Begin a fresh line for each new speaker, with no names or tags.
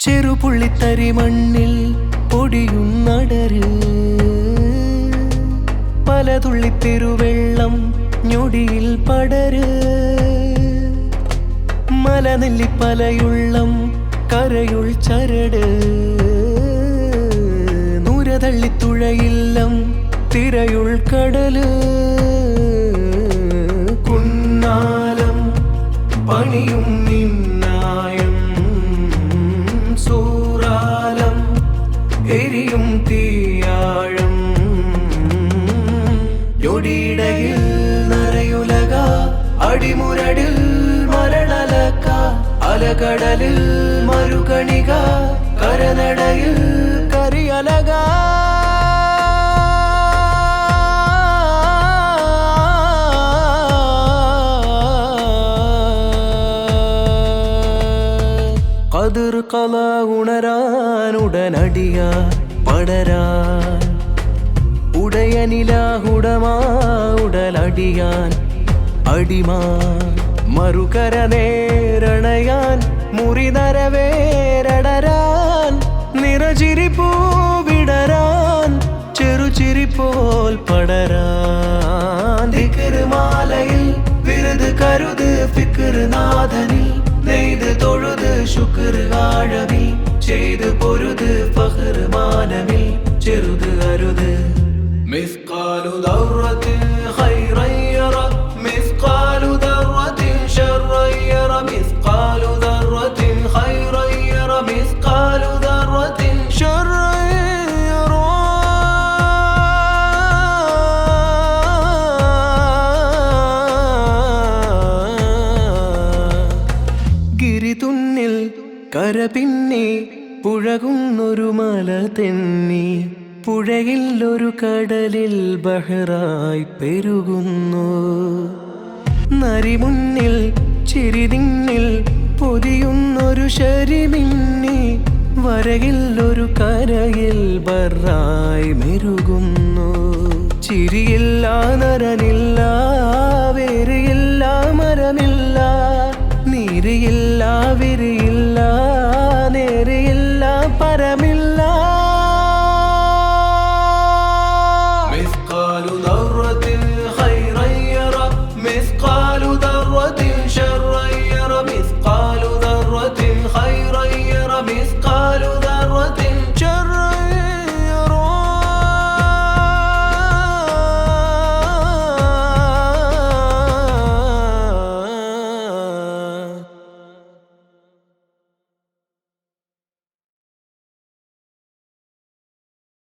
ചെറുപുള്ളിത്തരി മണ്ണിൽ പൊടിയുന്നടര് പലതുള്ളി പെരുവെള്ളം ഞൊടിയിൽ പടര് മലനെല്ലിപ്പലയുള്ളം കരയുൾ ചരട് നൂരതള്ളിത്തുഴയില്ലം തിരയുൾ കടല് കുന്നാലം പണിയും നിന്നായം സൂറാലം എരിയും തീയാഴം ഞൊടിയിടയിൽ നരയുലക അടിമുരടിൽ മരണലക്ക അലകടലിൽ മരുകണിക കരനടയിൽ കരിയലക കതിർ കല ഉണരാൻ ഉടനടിയ പടരാൻ ഉടയനിലാഹുടമാ ഉടലടിയാൻ അടിമാ മറുകര നേരണയാൻ മുറിനരവേരടരാൻ നിറചിരിപ്പൂ വിടരാൻ ചെറുചിരിപ്പോൽ പടരാൻ ദിക്റുമാലയിൽ വിരുത് കരുത് ഫിക്ർ നാഥനിൽ നെയ്ത് തൊഴുത് ശുക്ർ ആഴമിൽ ചെയ്ത് പൊരുത് ഫഖർ മാനമിൽ ചെറുത് അരുത് മിസ്കാലു ദൗറത്തിൻ ഖൈറൻ യറ മിസ്കാലു ദൗറത്തിൻ ശർറൻ യറ മിസ്കാലു ദൗറത്തിൻ ഖൈറൻ യറ മിസ്കാലു ദൗറത്തിൻ ശർറൻ യറ ഗിരിതുന്നിൽ കരപിന്നി പുഴകുന്നൊരു മല തെന്നി പുഴയിൽ ഒരു കടലിൽ ബഹറായി പെരുകുന്നു നരിമുന്നിൽ ചിരിതിന്നിൽ പൊതിയുന്നൊരു ശരിമിന്നി വരയിൽ ഒരു കരയിൽ ബറായി മെരുകുന്നു ചിരിയില്ല നരനില്ല വേരെയില്ല മരമില്ല